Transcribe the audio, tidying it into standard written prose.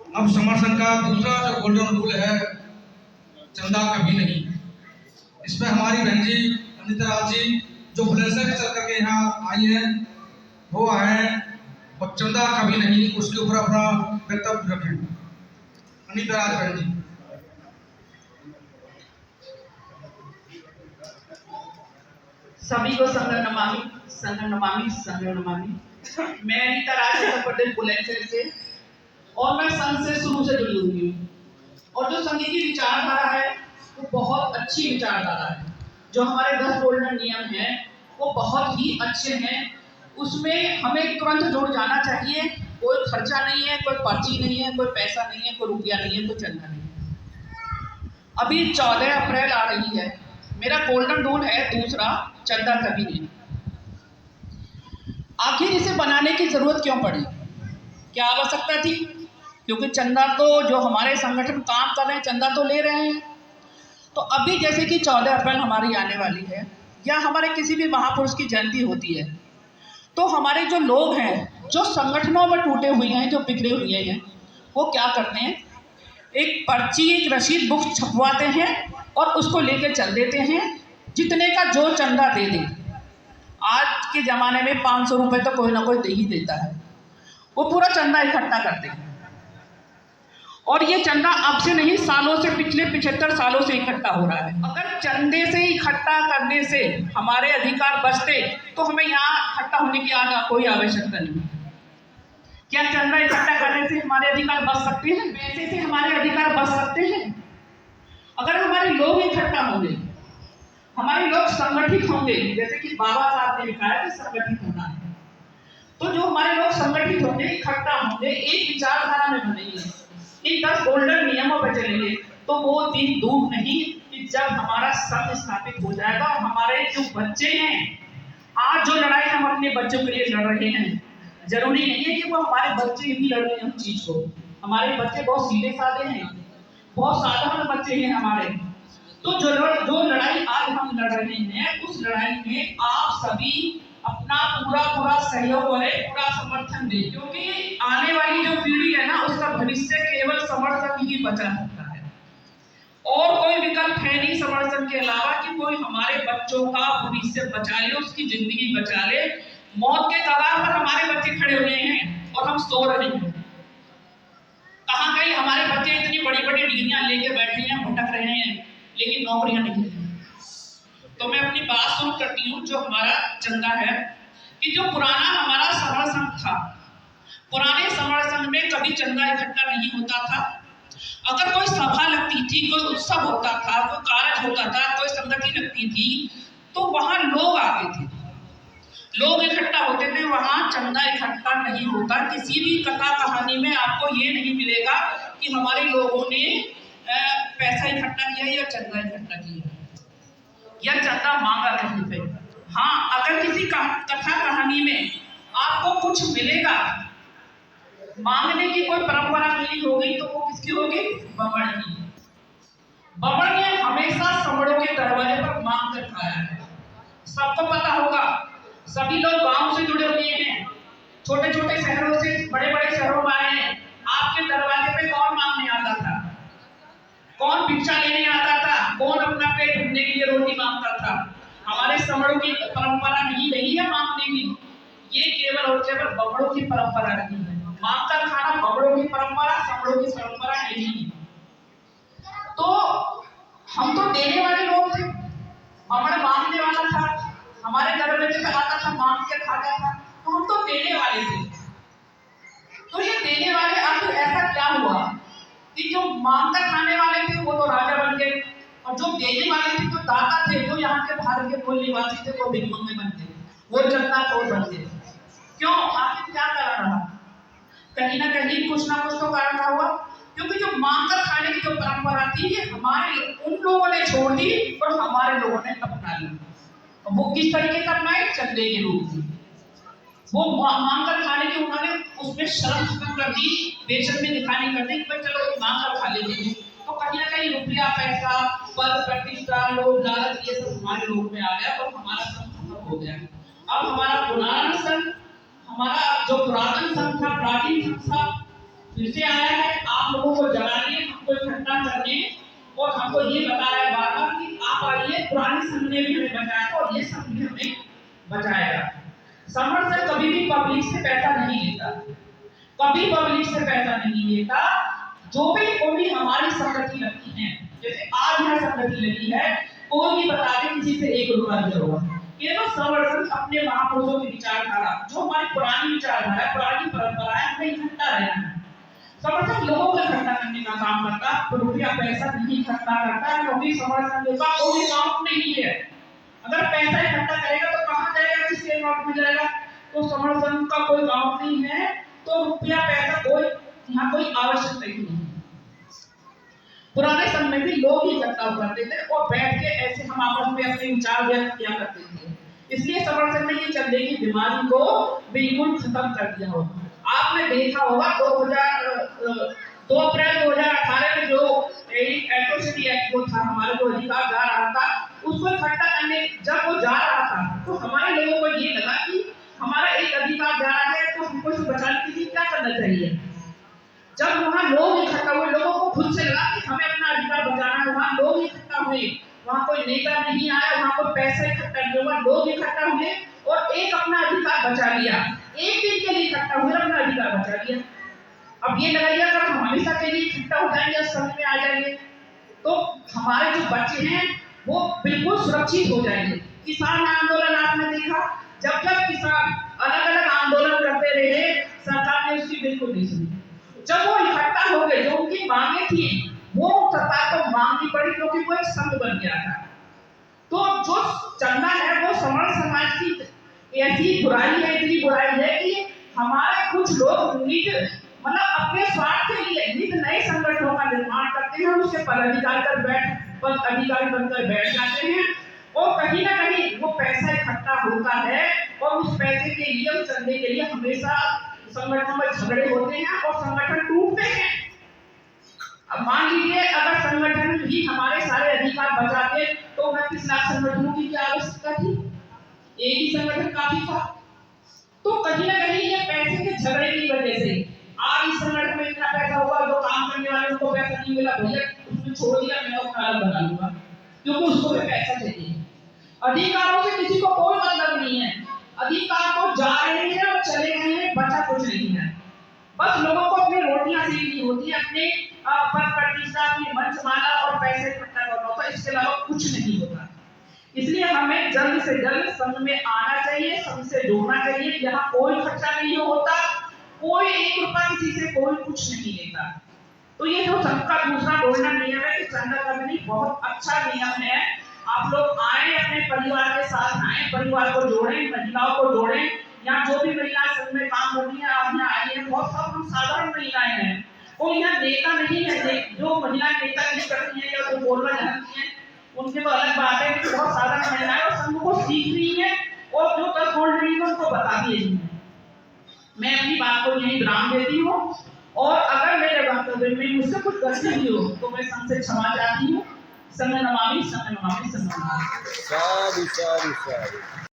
अब समर्थन का दूसरा जो गोल्डन रूल है, चंदा कभी नहीं। इसमें हमारी बहन जी अनिता राज जी जो बुलंदशहर चल करके यहाँ आई हैं, वो आए और चंदा कभी नहीं, उसके ऊपर अपना वक्तव्य रखें। अनिता राज बहन जी। सभी को संघ नमामि संघ नमामि संघ नमामि। मैं अनिता राज पटेल बुलंदशहर से, और मैं संघ से शुरू से जुड़ी हुई हूँ। और जो संघ की विचारधारा है वो बहुत अच्छी विचारधारा है। जो हमारे 10 गोल्डन नियम हैं वो बहुत ही अच्छे हैं। उसमें हमें तुरंत जुड़ जाना चाहिए। कोई खर्चा नहीं है, कोई पर्ची नहीं है, कोई पैसा नहीं है, कोई रुपया नहीं है, कोई चंदा नहीं है। अभी 14 अप्रैल आ रही है। मेरा गोल्डन रूल है दूसरा, चंदा कभी नहीं। आखिर इसे बनाने की जरूरत क्यों पड़ी? क्या आवश्यकता थी? क्योंकि चंदा तो जो हमारे संगठन काम कर रहे हैं चंदा तो ले रहे हैं। तो अभी जैसे कि 14 अप्रैल हमारी आने वाली है, या हमारे किसी भी महापुरुष की जयंती होती है, तो हमारे जो लोग हैं जो संगठनों में टूटे हुए हैं, जो बिगड़े हुए हैं, वो क्या करते हैं, एक पर्ची, एक रसीद बुक छपवाते हैं और उसको लेके चल देते हैं। जितने का जो चंदा दे दे। आज के ज़माने में 500 रुपये तो कोई ना कोई दे ही देता है। वो पूरा चंदा इकट्ठा करते हैं। और ये चंदा अब से नहीं, सालों से, पिछले 75 सालों से इकट्ठा हो रहा है। अगर चंदे से इकट्ठा करने से हमारे अधिकार बचते तो हमें यहाँ इकट्ठा होने की कोई आवश्यकता नहीं। क्या चंदा इकट्ठा करने से हमारे अधिकार बच सकते हैं? पैसे से हमारे अधिकार बच सकते हैं? अगर हमारे लोग इकट्ठा होंगे, हमारे लोग संगठित होंगे, जैसे कि बाबा साहब ने लिखा है कि संगठित होना है, तो जो हमारे लोग संगठित होंगे, इकट्ठा होंगे, एक विचारधारा में बनेंगे, इन 10 गोल्डन नियमों पर चलेंगे, तो वो दिन दूर नहीं कि जब हमारा संघ स्थापित हो जाएगा। और हमारे जो बच्चे हैं, आज जो लड़ाई हम अपने बच्चों के लिए लड़ रहे हैं, जरूरी नहीं है कि वो हमारे बच्चे ही लड़ रहे हैं उस चीज को। हमारे बच्चे बहुत सीधे साधे हैं, बहुत साधारण बच्चे हैं हमारे। तो जो लड़ाई आज हम लड़ रहे हैं, उस लड़ाई में आप सभी अपना पूरा सहयोग करें, पूरा समर्थन दें, क्योंकि आने वाली जो पीढ़ी है ना, उसका भविष्य केवल समर्थन ही बचा सकता है। और कोई विकल्प है नहीं समर्थन के अलावा कि कोई हमारे बच्चों का भविष्य बचा ले, उसकी जिंदगी बचा ले। मौत के कगार पर हमारे बच्चे खड़े हुए हैं और हम सो रहे हैं। कहाँ गए हमारे बच्चे? इतनी बड़ी बड़ी डिग्रियां लेके बैठे हैं, भटक रहे हैं, लेकिन नौकरियां नहीं है। तो मैं अपनी बात शुरू करती हूँ। जो हमारा चंदा है, कि जो पुराना हमारा समर संघ था, पुराने समर संघ में कभी चंदा इकट्ठा नहीं होता था। अगर कोई सभा लगती थी, कोई उत्सव होता था, कोई कार्य होता था, कोई संगति लगती थी, तो वहां लोग आते थे, लोग इकट्ठा होते थे। वहां चंदा इकट्ठा नहीं होता। किसी भी कथा कहानी में आपको ये नहीं मिलेगा कि हमारे लोगों ने पैसा इकट्ठा किया या चंदा इकट्ठा किया या चंदा मांगा कहीं पे। हाँ, अगर किसी कथा कहानी में आपको कुछ मिलेगा, मांगने की कोई परंपरा नहीं होगी, तो वो किसकी होगी? बमड़ की। बमड़ ने हमेशा समड़ों के दरवाजे पर मांग कर खाया है। सबको पता होगा, सभी लोग गांव से जुड़े हुए हैं, छोटे छोटे शहरों से बड़े बड़े शहरों में आए हैं। आपके दरवाजे पे कौन मांगने आता था? कौन भिक्षा लेने आता था? कौन अपना पेट भरने के लिए रोटी मांगता था? हमारे समड़ों की परंपरा नहीं रही है मांगने की। ये केवल और केवल बमड़ों की परंपरा रही है। मांगकर खाना बमड़ों की परंपरा, समड़ों की परंपरा नहीं। तो हम तो देने वाले लोग थे, बमड़ मांगने वाला था, हमारे दरवाजे पे आता था, मांग के खाता था, तो हम तो देने वाले थे। तो ये देने वाले, आखिर ऐसा क्या हुआ कि जो मांग कर खाने वाले थे वो तो राजा बन गए, और जो देने वाले थे, जो दाता थे, जो यहाँ के भारत के मूल निवासी थे, वो भिखमंगे बन गए, वो चंदाखोर बन गए। क्यों? आखिर क्या कारण रहा? कहीं ना कहीं कुछ ना कुछ तो कारण हुआ, क्योंकि जो मांग कर खाने की जो परंपरा थी, ये हमारे उन लोगों ने छोड़ दी और हमारे लोगों ने अपना ली। वो किस तरीके का अपनाए? चंदे के रूप में। वो मांग कर खाने की उन्होंने उसमें शर्म खत्म कर दी, बेशर्मी दिखाने कर दी कि चलो मांग कर खा लेते हैं। तो कहीं ना कहीं रुपया, पैसा, पद, प्रतिष्ठा, लोभ, लालच, ये सब हमारे लोग में आ गया और हमारा संघ खत्म हो गया। अब हमारा पुराना संघ, हमारा जो पुरातन संघ था, प्राचीन संघ था, फिर से आया है। आप हम लोगों को जगाने, हमको इकट्ठा करने और हमको ये बता रहा है बार बार कि आप आइए, पुरानी संघ ने भी हमें बचाया था और ये संघ भी हमें बचाएगा। संगठन कभी भी पब्लिक से पैसा नहीं लेता, कभी पब्लिक से पैसा नहीं लेता। जो भी कोई हमारी संगति लगती है, जैसे आज यहाँ संगति लगी है, कोई भी बता दे किसी से 1 रुपया दिया होगा। ये तो संगठन अपने महापुरुषों की विचारधारा, जो हमारी पुरानी विचारधारा है, पुरानी परंपरा है, हमें इकट्ठा रहना है। संगठन लोगों को इकट्ठा करने का काम करता, रुपया पैसा नहीं इकट्ठा करता, क्योंकि संगठन का कोई अकाउंट नहीं है। अगर पैसा इकट्ठा करेगा तो कहाँ जाएगा, किसके अकाउंट में जाएगा? तो संगठन का कोई अकाउंट नहीं है, तो रुपया पैसा कोई यहाँ कोई आवश्यकता ही नहीं। पुराने समय में भी लोग ही इकट्ठा करते थे और बैठ के ऐसे हम आपस में अपने विचार व्यक्त किया करते थे। इसलिए संगठन ने ये चंदे की बीमारी को बिल्कुल खत्म कर दिया होगा। आपने देखा होगा 2 अप्रैल 2018 में जो एट्रोसिटी एक्ट को था, हमारे को अधिकार जा रहा था, उसको इकट्ठा करने जब वो जा रहा था तो हमारे लोगों को ये लगा कि हमारा एक अधिकार जा रहा है तो हमको इसे बचाने के लिए क्या करना चाहिए। जब वहाँ लोग इकट्ठा हुए, लोगों को खुद से लगा कि हमें अपना अधिकार बचाना है, वहाँ लोग इकट्ठा हुए, वहाँ कोई नेता नहीं आया, वहाँ कोई पैसा इकट्ठा नहीं हुआ, लोग इकट्ठा हुए और एक अपना अधिकार बचा लिया। एक दिन के लिए इकट्ठा हुए, अपना अधिकार बचा लिया। अब ये लगाइए अगर हम हमेशा के लिए इकट्ठा हो जाएंगे, समझ में आ जाएंगे, तो हमारे जो बच्चे हैं वो बिल्कुल सुरक्षित हो जाएंगे। किसान आंदोलन आपने देखा, जब जब किसान अलग अलग आंदोलन करते रहे, सरकार ने उसकी बिल्कुल नहीं सुनी। जब वो इकट्ठा हो गए, जो उनकी मांगे थी वो सरकार को मांगनी पड़ी, क्योंकि वो एक संघ बन गया था। तो जो चंदा है वो समण समाज की ऐसी बुराई है, इतनी बुराई है कि हमारे कुछ लोग निज मतलब अपने स्वार्थ के लिए निज नए संगठनों का निर्माण करते हैं, उसके पदाधिकारी बनकर बैठ जाते हैं और कहीं ना कहीं वो पैसा इकट्ठा होता है और उस पैसे के लिए, उस चंदे के लिए हमेशा संगठन में झगड़े होते हैं और संगठन टूटते हैं। अब मान लीजिए अगर संगठन ही हमारे सारे अधिकार बचाते तो 29 लाख संगठनों की क्या आवश्यकता थी? एक ही संगठन काफी था। तो कहीं ना कहीं ये पैसे के झगड़े की वजह से आज इस संगठन में इतना पैसा होगा, जो काम करने वाले उनको पैसा नहीं मिला, भैया उसने छोड़ दिया, मैं अपना अलग बना लूंगा, क्योंकि उसको भी पैसा चाहिए। अधिकारों से किसी को कोई मतलब नहीं है, अधिकार को जा रहे हैं और चले गए हैं, बचा कुछ नहीं है। बस लोगों को अपनी रोटियां सीखनी होती है, अपने पद प्रतिष्ठा की मंचमाला और पैसे इकट्ठा करना होता है, इसके अलावा कुछ नहीं होता। इसलिए हमें जल्द से जल्द संघ में आना चाहिए, संघ से जुड़ना चाहिए। यहाँ कोई खर्चा नहीं होता, कोई 1 रुपया किसी से कोई कुछ नहीं लेता। तो ये जो संघ का दूसरा गोल्डन नियम है कि चंदा करनी बहुत अच्छा नियम है। आप लोग आए, अपने परिवार के साथ आए, परिवार को जोड़ें, महिलाओं को जोड़ें। यहाँ जो भी महिलाएं संघ में काम होती है, आप यहाँ आई है, बहुत सब लोग साधारण महिलाएं हैं, कोई यहाँ नेता नहीं है। जो महिलाएं नेता नहीं करती है या तो बोलना जानती है, उनके तो अलग बात है कि बहुत साधारण महिलाएं और संघ को सीख रही है और जो 10 गोल्ड रही है उनको बता भी रही है। मैं अपनी बात को यही विराम देती हूँ और अगर मेरे वक्तव्य में मुझसे कुछ गलती भी हो तो मैं संघ से क्षमा चाहती हूँ। संघ नमामि, संघ नमामि, संघ नमामि। साधु साधु साधु।